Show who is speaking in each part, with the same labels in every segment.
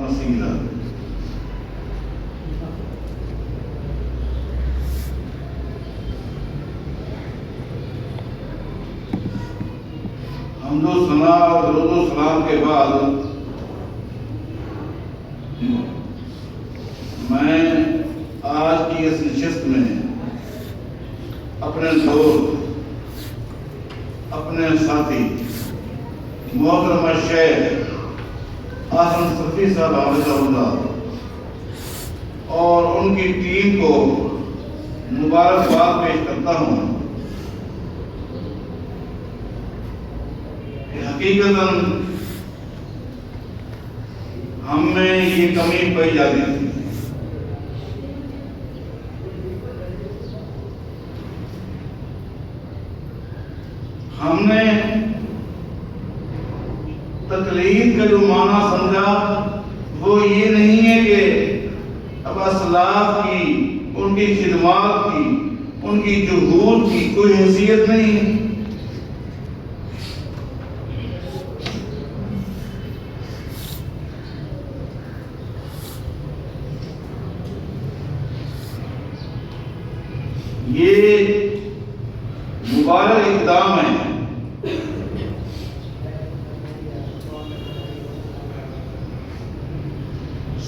Speaker 1: وسیلہ۔ حمد و ثنا اور درود و سلام کے بعد میں آج کی اس نشست میں اپنے دوست، اپنے ساتھی محترم شیخ آسن صفی صاحب حافظہ اللہ اور ان کی ٹیم کو مبارکباد پیش کرتا ہوں کہ حقیقتاً ہم میں یہ کمی پائی جاتی تھی۔ ہم نے تقلید کا جو معنی سمجھا وہ یہ نہیں ہے کہ اب اسلاف کی، ان کی خدمات کی، ان کی جہود کی کوئی حیثیت نہیں۔ یہ مبارک اقدام ہے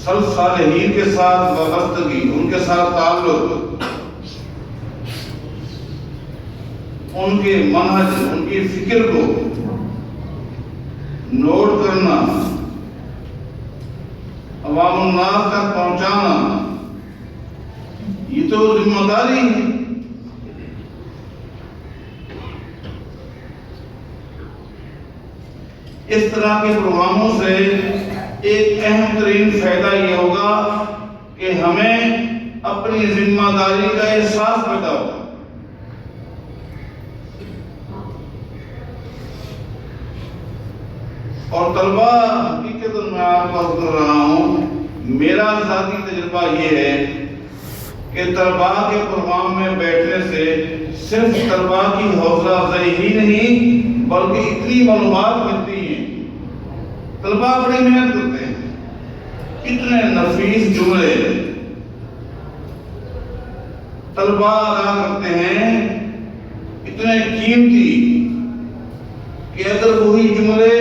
Speaker 1: سلف صالحین کے ساتھ وابستگی، ان کے ساتھ تعلق، ان کے منہج، ان کی فکر کو نوٹ کرنا، عوام الناس تک پہنچانا، یہ تو ذمہ داری ہے۔ اس طرح کے پروگراموں سے ایک اہم ترین فائدہ یہ ہوگا کہ ہمیں اپنی ذمہ داری کا احساس پیدا ہوگا۔ اور طلبہ، حقیقت میں آپ کو عرض کر رہا ہوں، میرا ذاتی تجربہ یہ ہے کہ طلبہ کے پروگرام میں بیٹھنے سے صرف طلبہ کی حوصلہ افزائی ہی نہیں بلکہ اتنی معلومات ملتی ہیں۔ طلبہ بڑی محنت کرتے ہیں، اتنے نفیس جملے طلبہ ادا کرتے ہیں، اتنے قیمتی کہ اگر وہی جملے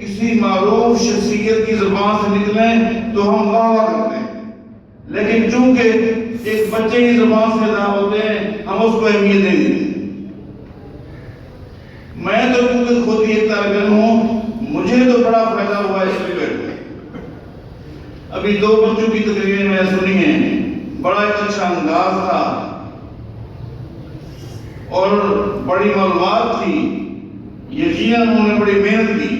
Speaker 1: کسی معروف شخصیت کی زبان سے نکلیں تو ہم واہ واہ کرتے ہیں، لیکن چونکہ ایک بچے کی زبان سے ادا ہوتے ہیں ہم اس کو اہمیت نہیں دیتے۔ میں تو کیونکہ خود یہ طالب علم ہوں، مجھے تو بڑا فائدہ ہوا اس ڈبیٹ میں۔ ابھی 2 بچوں کی تقریریں میں نے سنی ہیں، بڑا ایک اچھا انداز تھا اور بڑی معلومات تھی، یقیناً انہوں نے بڑی محنت کی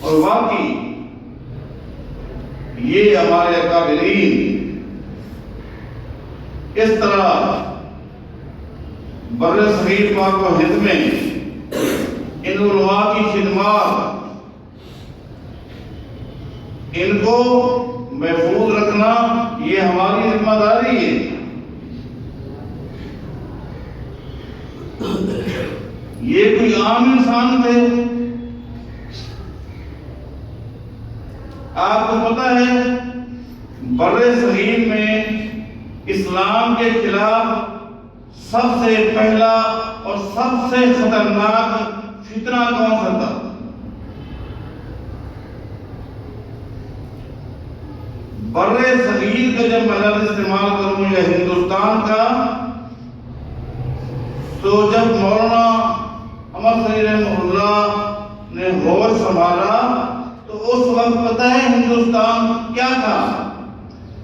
Speaker 1: اور واقعی یہ ہمارے اکابرین اس طرح بر صغیر پاک و ہند میں ان علماء کی خدمات، ان کو محفوظ رکھنا یہ ہماری ذمہ داری ہے۔ یہ کوئی عام انسان تھے؟ آپ کو پتہ ہے بر صغیر میں اسلام کے خلاف سب سے پہلا اور سب سے خطرناک فتنہ کون سا تھا؟ بر صغیر کا جب میں لفظ استعمال کروں یا ہندوستان کا، تو جب مولانا احمد سعید رحمہ اللہ نے ہوش سنبھالا تو اس وقت پتہ ہے ہندوستان کیا تھا؟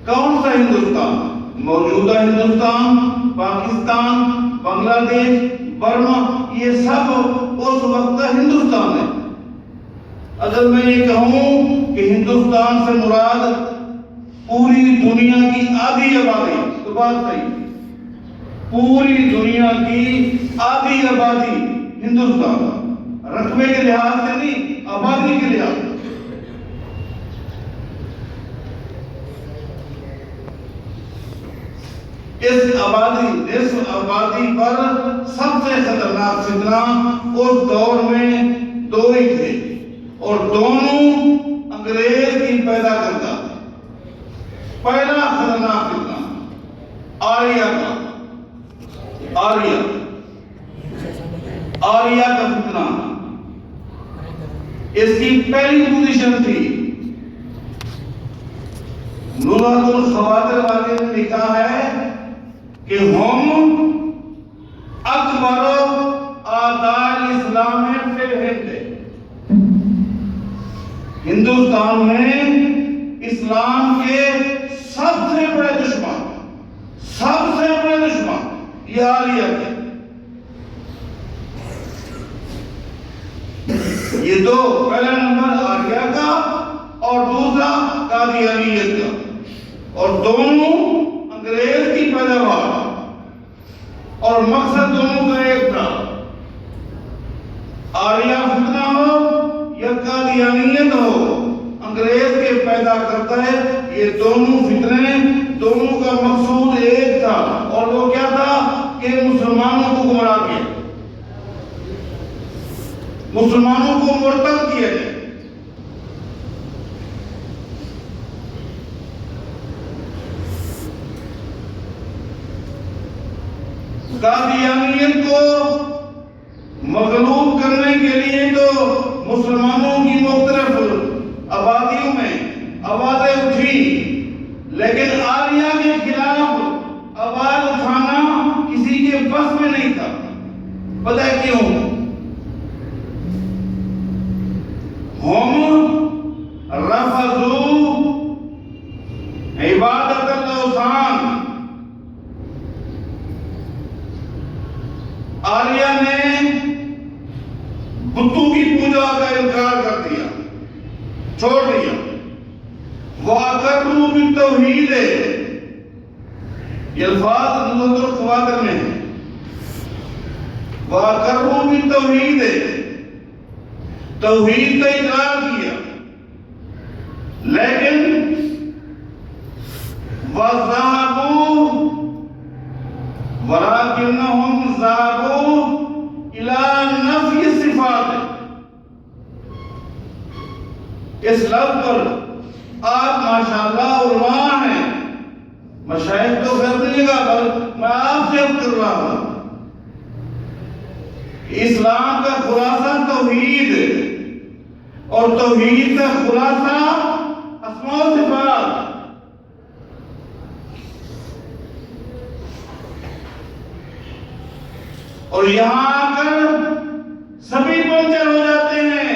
Speaker 1: کون سا ہندوستان؟ موجودہ ہندوستان، پاکستان، بنگلہ دیش، برما، یہ سب اس وقت کا ہندوستان ہے۔ اگر میں یہ کہوں کہ ہندوستان سے مراد پوری دنیا کی آدھی آبادی، تو بات صحیح، پوری دنیا کی آدھی آبادی ہندوستان، رقبے کے لحاظ سے نہیں، آبادی کے لحاظ سے۔ اس آبادی، نصف آبادی پر سب سے خطرناک فتنہ اس دور میں 2 ہی تھے، اور دونوں اس کی پہلی پوزیشن تھی. نزہۃ الخواطر والے نے لکھا ہے کہ ہم اکبر اعداء الاسلام فی الہند، ہندوستان میں اسلام کے سب سے بڑے دشمن یہ آریہ تھے. یہ دو، پہلا نمبر آریہ کا اور دوسرا قادیانیت کا، اور دونوں انگریز کی پیداوار، اور مقصد دونوں کا ایک تھا. آریہ فتنہ ہو یا قادیانیت ہو، انگریز کے پیدا کرتا ہے. یہ دونوں فتنے، دونوں کا مقصود ایک تھا، اور وہ کیا تھا کہ مسلمانوں کو گمراہ کیا، مسلمانوں کو مرتد کیا جائے. قادیانیت کو مغلوب کرنے کے لیے تو مسلمانوں کی مختلف آبادیوں میں آوازیں اٹھی، لیکن آریہ کے خلاف آواز اٹھانا کسی کے بس میں نہیں تھا. پتہ ہے کیوں؟ ہم رفضوا عبادت الاوثان، آریہ نے بتوں کی پوجا کا انکار کر دیا، چھوڑ دیا. وَأَقَرُّوا بِالتَّوْحِيدِ، یہ الفاظ نزہۃ الخواطر میں ہیں. وَأَقَرُّوا بِالتَّوْحِيدِ، توحید کا اقرار کیا، لیکن وَذَهَبُوا وَلَكِنَّهُمْ ذَهَبُوا إِلَى نَفْيِ الصِّفَاتِ. اس لفظ پر آپ ماشاءاللہ علماء ہیں، مشائخ تو کر دیجیے گا، پر میں آپ سے کر رہا ہوں. اسلام کا خلاصہ توحید، اور توحید کا خلاصہ اسماء و صفات. اور یہاں آ کر سبھی پنچر ہو جاتے ہیں،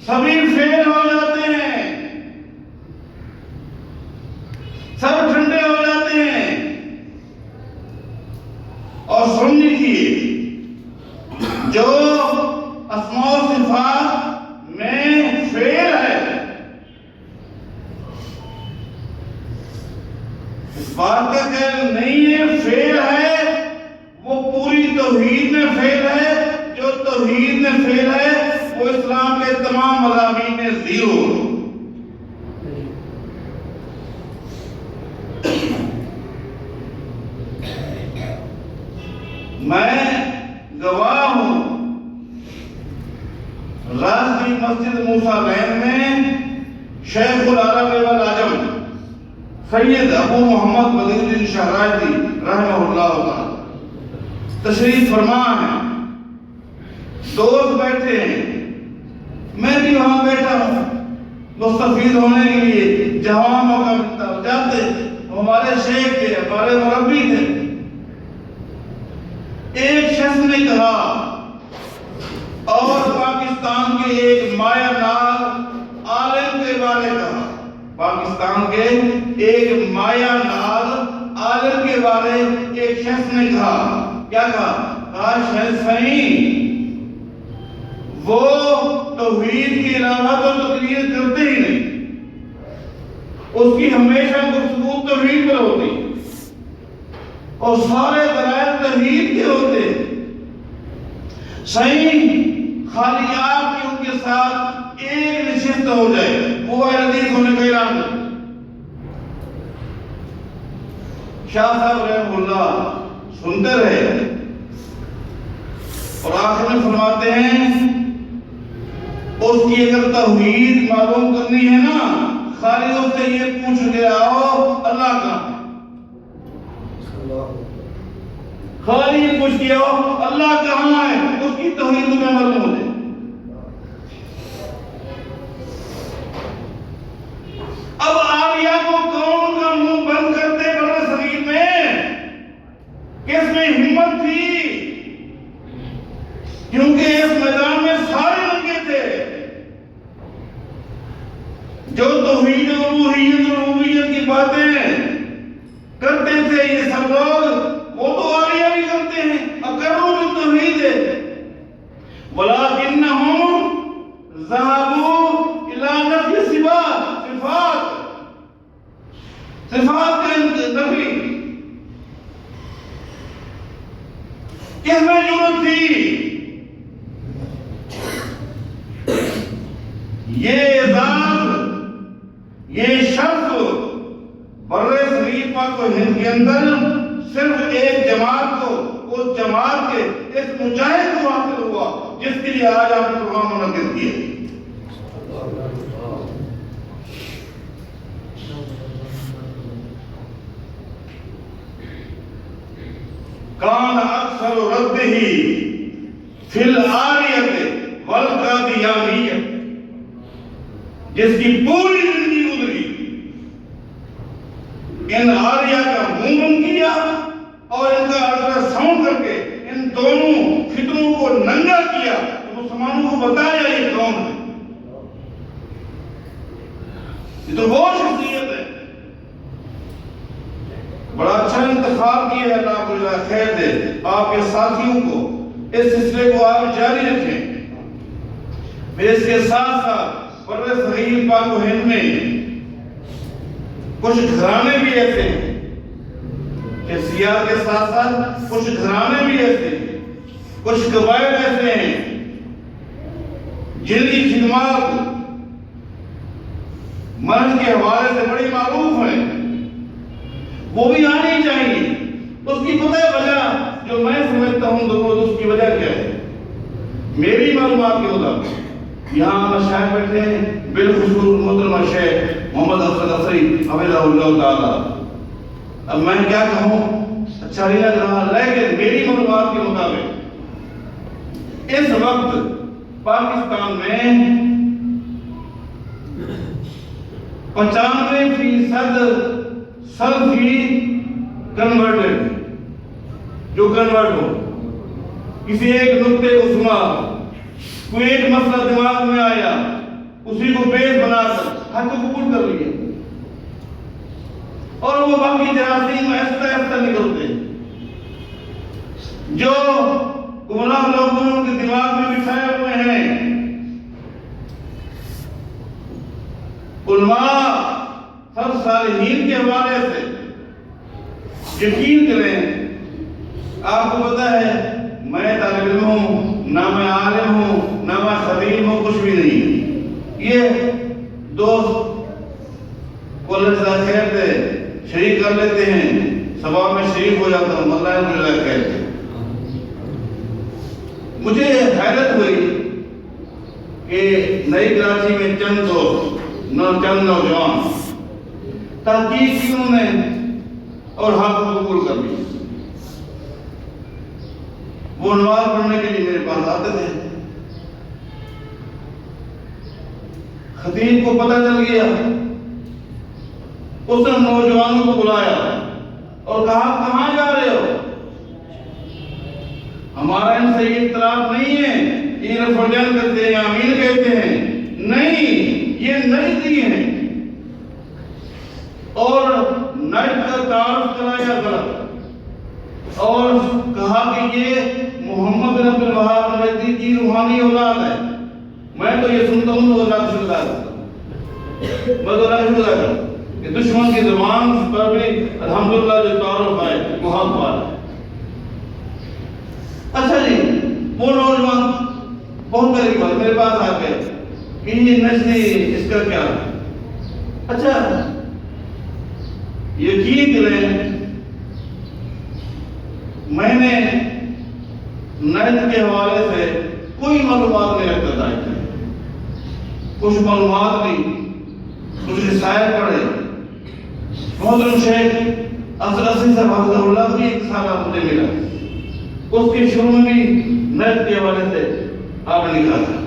Speaker 1: سبھی فیل ہو جاتے ہیں، سب ٹھنڈے ہو جاتے ہیں. اور سن لیجیے، جو اسماء و صفات میں فیل ہے، اس بات کا خیال نہیں ہے فیل ہے، وہ پوری توحید میں فیل ہے. جو توحید میں فیل ہے وہ اسلام کے تمام مضامین میں زیرو. میں گواہ ہوں، راشٹری مسجد موسیٰ لین میں شیخ العرب والعجم سید ابو محمد بدر الدین شہرازی رحمہ اللہ تعالی تشریف فرما ہے. دوست بیٹھے ہیں، میں بھی وہاں بیٹھا ہوں مستفید ہونے کے لیے. جہاں موقع ملتا ہو جاتے. ہمارے شیخ تھے، ہمارے مربی تھے. ایک شخص نے کہا، اور پاکستان کے ایک مایہ ناز عالم کے بارے کہا، پاکستان کے ایک مایہ ناز عالم کے بارے ایک شخص نے کہا. کیا کہا؟ صحیح، وہ توحید کے علاوہ تو تقریر کرتے ہی نہیں، اس کی ہمیشہ گفتگو توحید پر ہوتی، اور سارے دلائل توحید کے ہوتے. صحیح، خالی آپ کی ان کے ساتھ ایک نشست ہو جائے، وہ حدیث ہونے کا اعلان کرتے. شاہ صاحب رحمہ اللہ سنتے رہے، اور آخر میں فرماتے ہیں اس کی اگر توحید معلوم کرنی ہے نا، خالی اس سے یہ پوچھ کے آؤ اللہ کا، خالی پوچھ کے آؤ اللہ کہاں ہے، اس کی توحید میں معلوم ہو جائے. میں ہمت تھی، کیونکہ اس میدان میں سارے ننگے تھے۔ جو توحید الوہیت اور ربوبیت کی باتیں کرتے تھے یہ سب لوگ، وہ تو آریہ بھی کرتے ہیں، اقروا بالتوحید، ولکنہم ذہبوا الی نفی صفات کا نفی۔ کس میں ضرورت تھی؟ یہ اعزاز، یہ شرف بر صغیر پاک و ہند کے اندر صرف ایک جماعت کو، اس جماعت کے اس مجاہد کو حاصل ہوا جس کے لیے آج آپ نے پروگرام منعقد کیے۔ کان اکثر رده فی العاریت والقادیانیت، جس کی پوری زندگی گزری ان آریہ کا منہ بند کیا اور ان کا الٹرا ساؤنڈ کر کے ان دونوں فطروں کو ننگا کیا، تو مسلمانوں کو بتایا یہ کون ہے۔ یہ تو وہ شخصیت ہے۔ بڑا اچھا انتخاب کیا ہے، اللہ کو جزائے خیر دے آپ کے ساتھیوں کو، اس سلسلے کو آپ جاری رکھیں۔ پھر اس کے ساتھ ساتھ بر صغیر پاک و ہند میں کچھ گھرانے بھی ایسے ہیں، شخصیات کے ساتھ ساتھ کچھ گھرانے بھی ایسے ہیں، کچھ قبائل ایسے ہیں جن کی خدمات مرض کے حوالے سے بڑی معروف ہیں، وہ بھی آنی چاہیے۔ اس کی پتہ وجہ جو میں سمجھتا ہوں درود، اس کی وجہ کیا ہے؟ میری معلومات کے مطابق یہاں مشاہد بیٹھے ہیں، بالخصوص محترم شیخ محمد افضل عصری حفظہ اللہ تعالی۔ اب میں کیا کہوں، اچھا نہیں لگ رہا، لیکن میری معلومات کے مطابق اس وقت پاکستان میں 95% سلفی کنورٹڈ، جو کنورٹ ہو، کسی ایک نقطے عظمیٰ، کوئی ایک مسئلہ دماغ میں آیا، اسی کو بیس بنا کر حق کو قبول کر لیا، اور وہ باقی جراثیم ایسا ایسا نکلتے ہیں جو گمراہ لوگوں ان کے دماغ میں بٹھائے ہوئے ہیں۔ علماء سب صالحین کے حوالے سے یقین کریں، آپ کو پتا ہے میں طالب علم ہوں، نہ میں عالم ہوں، نہ میں خبیر ہوں، کچھ بھی نہیں۔ یہ دوست کالج سے خیر دے شریک کر لیتے ہیں، ثواب میں شریک ہو جاتا ہوں، اللہ مجھے خیر دے۔ مجھے حیرت ہوئی کہ نئی کراچی میں چند نوجوان تحقیق کی انہوں نے اور حق کو قبول کر لی۔ وہ نماز پڑھنے کے لیے میرے پاس آتے تھے، خطیب کو پتہ چل گیا، اس نے نوجوانوں کو بلایا اور کہا کہاں جا رہے ہو؟ ہمارا ان سے یہ اختلاف نہیں ہے، یہ رفرجان کرتے ہیں، آمین کہتے ہیں، نہیں، یہ نجدی ہیں، اور نجد کا تعارف کرایا غلط، اور کہا کہ یہ محمد بن عبد الوہاب نجدی کی روحانی اولاد ہے۔ میں تو یہ سنتا ہوں تو اللہ کا شکر ادا کرتا ہوں، میں تو اللہ کا شکر ادا کرتا ہوں کہ دشمن کی زبان پر بھی الحمدللہ جو تعارف ہے وہ حق والا ہے۔ اچھا جی، وہ نوجوان بہت بڑی بات میرے پاس آ گئے کہ یہ نجدی اس کا کیا ہے؟ اچھا یقین کریں، میں نے نجد کے حوالے سے کوئی معلومات نہیں رکھتا تھا، کچھ معلومات نہیں، کچھ رسائل پڑھے۔ محترم شیخ افضل عصری صاحب حفظہ اللہ بھی ایک سالہ مجھے ملا، اس کے شروع میں بھی نجد کے حوالے سے آپ نے لکھا تھا،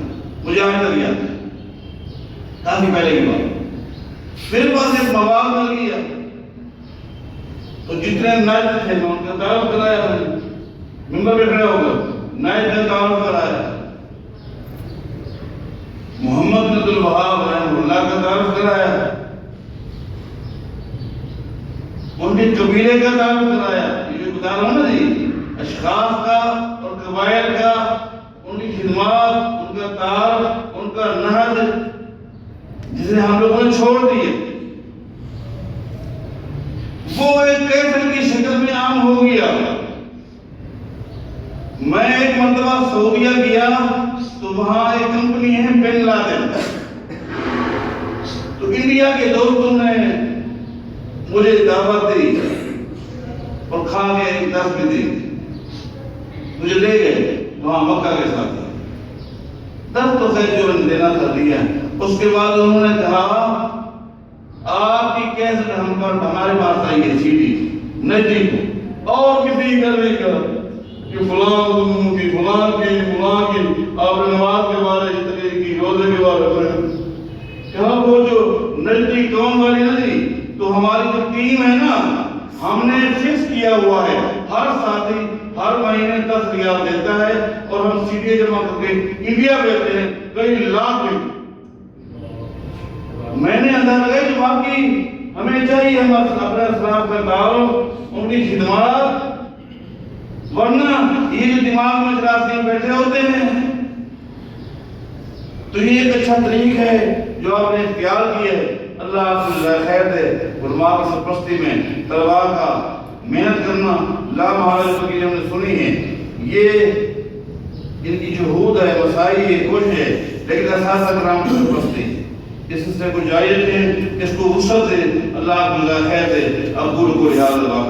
Speaker 1: مجھے آج تک یاد ہے، کافی پہلے کی بات۔ میرے پاس ایک مواد مل گیا تو جتنے نائب تھے میں ان کا تعارف کرایا، ممبر پہ کھڑے ہو کر نائب کا تعارف کرایا، محمد بن عبد الوہاب رحمہ اللہ کا تعارف کرایا، ان کے قبیلے کا تعارف کرایا۔ یہ جو بتا رہا ہوں نا جی، اشخاص کا اور قبائل کا، ان کی خدمات، ان کا تعارف، ان کا نہج جسے ہم لوگوں نے چھوڑ دیے، وہ ایک کیسر کی شکل میں عام ہو گیا۔ میں ایک مرتبہ سعودیہ گیا تو وہاں ایک کمپنی ہے بن لادن، تو انڈیا کے دوستوں نے مجھے دعوت دی اور کھا کے ایک دس بھی دی، مجھے لے گئے وہاں مکہ کے ساتھ، دس تو خیر جو دینا تھا دیا۔ اس کے بعد انہوں نے کہا آپ کی کیسٹ ہم پر ہمارے پاس آئی ہے CD نجی کو اور کسی کا نہیں کہا کہ فلاں کی فلاں کی فلاں کی آپ نے نماز کے بارے اتنے کی روزے کے بارے میں کہا، وہ جو نجی قوم والی ندی، تو ہماری جو ٹیم ہے نا، ہم نے فکس کیا ہوا ہے ہر ساتھی ہر مہینے 10 ریال دیتا ہے اور ہم CD جمع کر کے انڈیا بھیجتے ہیں کئی لاکھ میں۔ میں نے اندازہ لگایا کہ واقعی ہمیں چاہیے ہم اپنے اسلاف کا تعارف، ان کی خدمات، ورنہ یہ جو دماغ میں جراثیم بیٹھے ہوتے ہیں، تو یہ ایک اچھا طریق ہے جو آپ نے اختیار کیا ہے۔ اللہ آپ کو خیر دے۔ علماء کی سرپرستی میں طلباء کا محنت کرنا لامحالہ کی ہم نے سنی ہے، یہ ان کی جہود ہے، مساعی ہے، کوشش ہے، لیکن اساتذہ کرام کی سرپرستی اس سے کو جائز ہے، اس کو وسعت دے۔ اللہ آپ کو خیر دے۔ اقول قولی ھذا